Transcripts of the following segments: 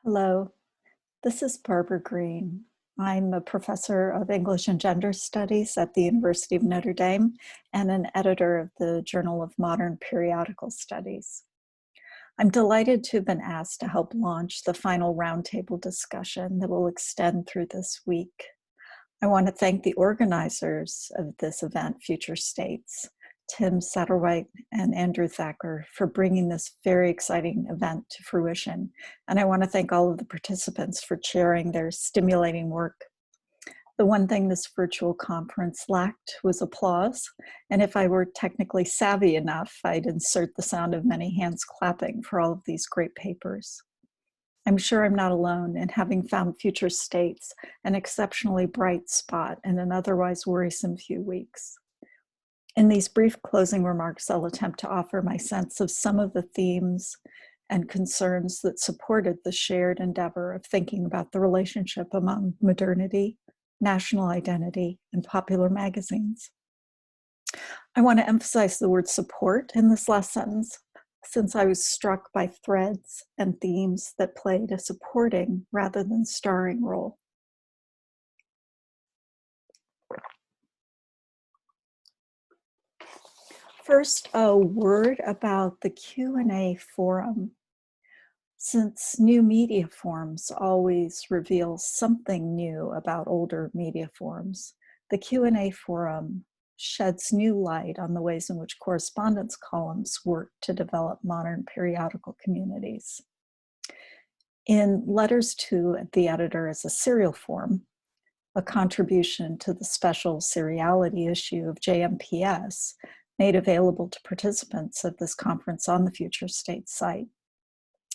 Hello, this is Barbara Green. I'm a professor of English and Gender Studies at the University of Notre Dame and an editor of the Journal of Modern Periodical Studies. I'm delighted to have been asked to help launch the final roundtable discussion that will extend through this week. I want to thank the organizers of this event, Future States, Tim Satterwhite and Andrew Thacker, for bringing this very exciting event to fruition. And I want to thank all of the participants for sharing their stimulating work. The one thing this virtual conference lacked was applause. And if I were technically savvy enough, I'd insert the sound of many hands clapping for all of these great papers. I'm sure I'm not alone in having found Future States an exceptionally bright spot in an otherwise worrisome few weeks. In these brief closing remarks, I'll attempt to offer my sense of some of the themes and concerns that supported the shared endeavor of thinking about the relationship among modernity, national identity, and popular magazines. I want to emphasize the word support in this last sentence, since I was struck by threads and themes that played a supporting rather than starring role. First, a word about the Q&A forum. Since new media forms always reveal something new about older media forms, the Q&A forum sheds new light on the ways in which correspondence columns work to develop modern periodical communities. In Letters to the Editor as a serial form, a contribution to the special seriality issue of JMPS made available to participants of this conference on the Future State site,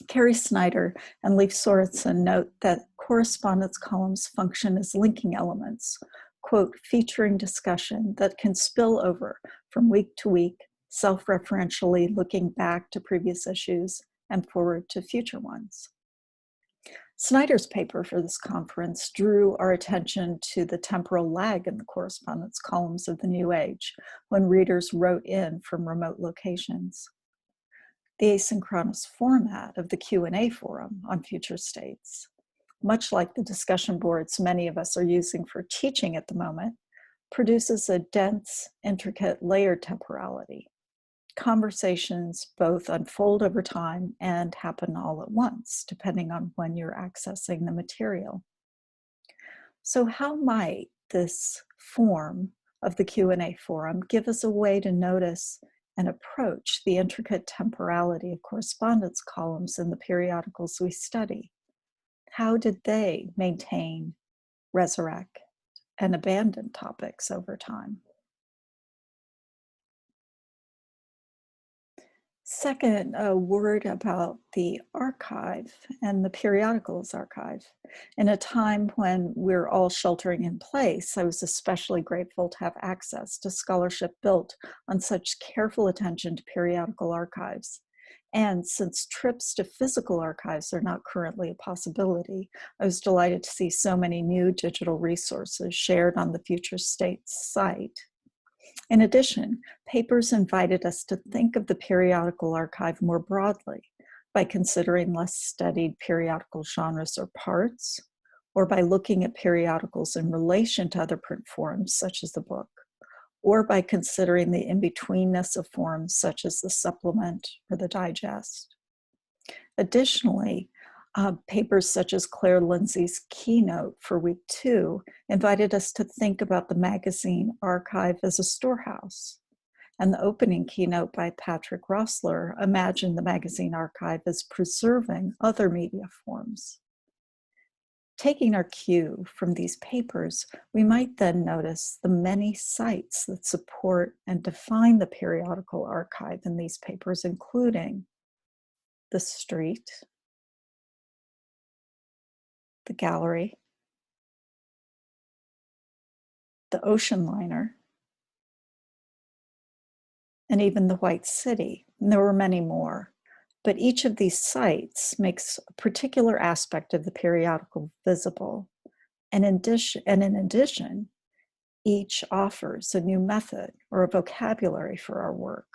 Carrie Snyder and Leif Sorensen note that correspondence columns function as linking elements, quote, featuring discussion that can spill over from week to week, self-referentially looking back to previous issues and forward to future ones. Snyder's paper for this conference drew our attention to the temporal lag in the correspondence columns of the New Age when readers wrote in from remote locations. The asynchronous format of the Q&A forum on Future States, much like the discussion boards many of us are using for teaching at the moment, produces a dense, intricate, layered temporality. Conversations both unfold over time and happen all at once, depending on when you're accessing the material. So how might this form of the Q&A forum give us a way to notice and approach the intricate temporality of correspondence columns in the periodicals we study? How did they maintain, resurrect, and abandon topics over time? Second, a word about the archive and the periodicals archive. In a time when we're all sheltering in place, I was especially grateful to have access to scholarship built on such careful attention to periodical archives. And since trips to physical archives are not currently a possibility, I was delighted to see so many new digital resources shared on the Future States site. In addition, papers invited us to think of the periodical archive more broadly by considering less studied periodical genres or parts, or by looking at periodicals in relation to other print forms, such as the book, or by considering the in-betweenness of forms such as the supplement or the digest. Additionally, papers such as Claire Lindsay's keynote for week 2 invited us to think about the magazine archive as a storehouse. And the opening keynote by Patrick Rossler imagined the magazine archive as preserving other media forms. Taking our cue from these papers, we might then notice the many sites that support and define the periodical archive in these papers, including the street, the gallery, the ocean liner, and even the White City. And there were many more. But each of these sites makes a particular aspect of the periodical visible. And in addition, each offers a new method or a vocabulary for our work,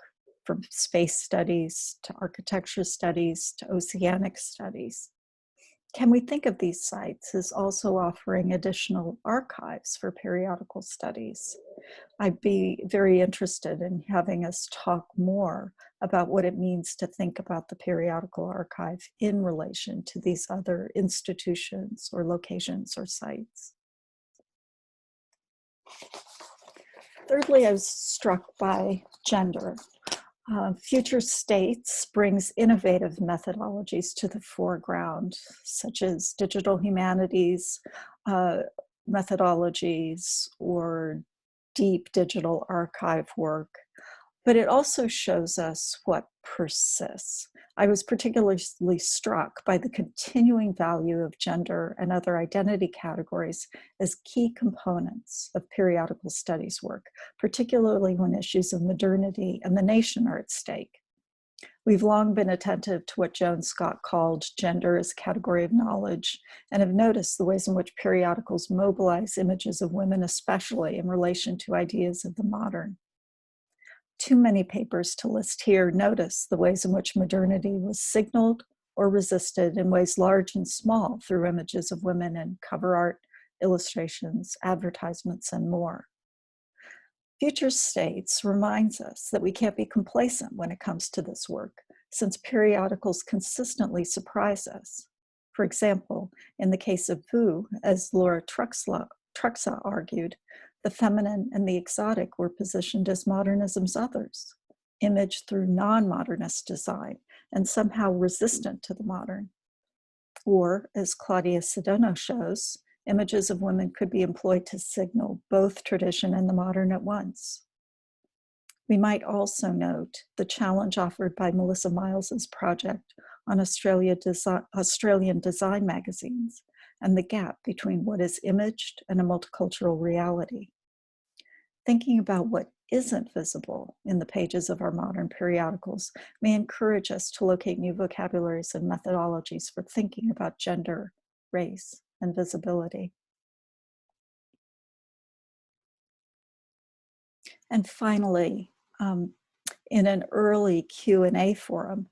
from space studies to architecture studies to oceanic studies. Can we think of these sites as also offering additional archives for periodical studies? I'd be very interested in having us talk more about what it means to think about the periodical archive in relation to these other institutions or locations or sites. Thirdly, I was struck by gender. Future States brings innovative methodologies to the foreground, such as digital humanities methodologies or deep digital archive work, but it also shows us what persists. I was particularly struck by the continuing value of gender and other identity categories as key components of periodical studies work, particularly when issues of modernity and the nation are at stake. We've long been attentive to what Joan Scott called gender as a category of knowledge, and have noticed the ways in which periodicals mobilize images of women, especially in relation to ideas of the modern. Too many papers to list here notice the ways in which modernity was signaled or resisted in ways large and small through images of women in cover art, illustrations, advertisements, and more. Future States reminds us that we can't be complacent when it comes to this work, since periodicals consistently surprise us. For example, in the case of Vu, as Laura Truxa argued, the feminine and the exotic were positioned as modernism's others, imaged through non-modernist design and somehow resistant to the modern. Or, as Claudia Sedano shows, images of women could be employed to signal both tradition and the modern at once. We might also note the challenge offered by Melissa Miles's project on Australian design magazines and the gap between what is imaged and a multicultural reality. Thinking about what isn't visible in the pages of our modern periodicals may encourage us to locate new vocabularies and methodologies for thinking about gender, race, and visibility. And finally, in an early Q&A forum,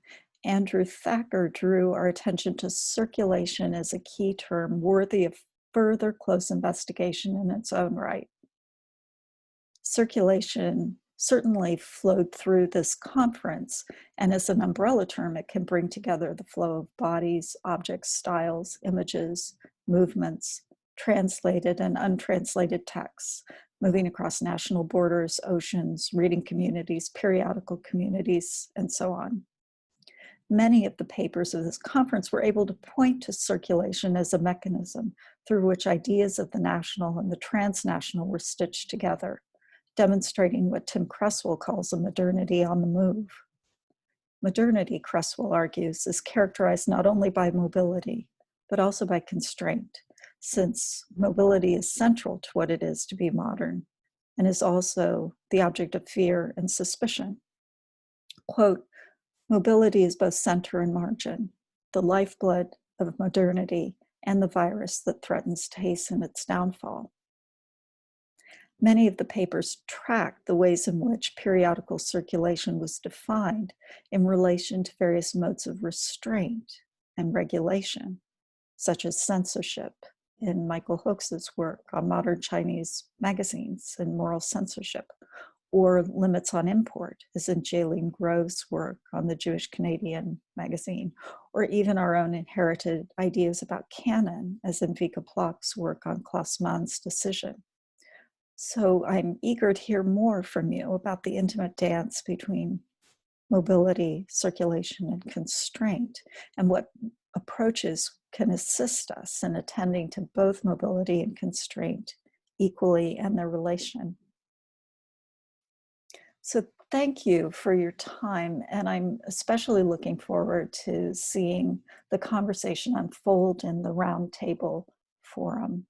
Andrew Thacker drew our attention to circulation as a key term worthy of further close investigation in its own right. Circulation certainly flowed through this conference, and as an umbrella term, it can bring together the flow of bodies, objects, styles, images, movements, translated and untranslated texts, moving across national borders, oceans, reading communities, periodical communities, and so on. Many of the papers of this conference were able to point to circulation as a mechanism through which ideas of the national and the transnational were stitched together, demonstrating what Tim Cresswell calls a modernity on the move. Modernity, Cresswell argues, is characterized not only by mobility, but also by constraint, since mobility is central to what it is to be modern and is also the object of fear and suspicion. Quote, mobility is both center and margin, the lifeblood of modernity and the virus that threatens to hasten its downfall. Many of the papers track the ways in which periodical circulation was defined in relation to various modes of restraint and regulation, such as censorship in Michael Hoch's work on modern Chinese magazines and moral censorship, or limits on import, as in Jaylene Grove's work on the Jewish Canadian magazine, or even our own inherited ideas about canon, as in Vika Plock's work on Klaus Mann's decision. So I'm eager to hear more from you about the intimate dance between mobility, circulation, and constraint, and what approaches can assist us in attending to both mobility and constraint equally and their relation. So thank you for your time, and I'm especially looking forward to seeing the conversation unfold in the Roundtable Forum.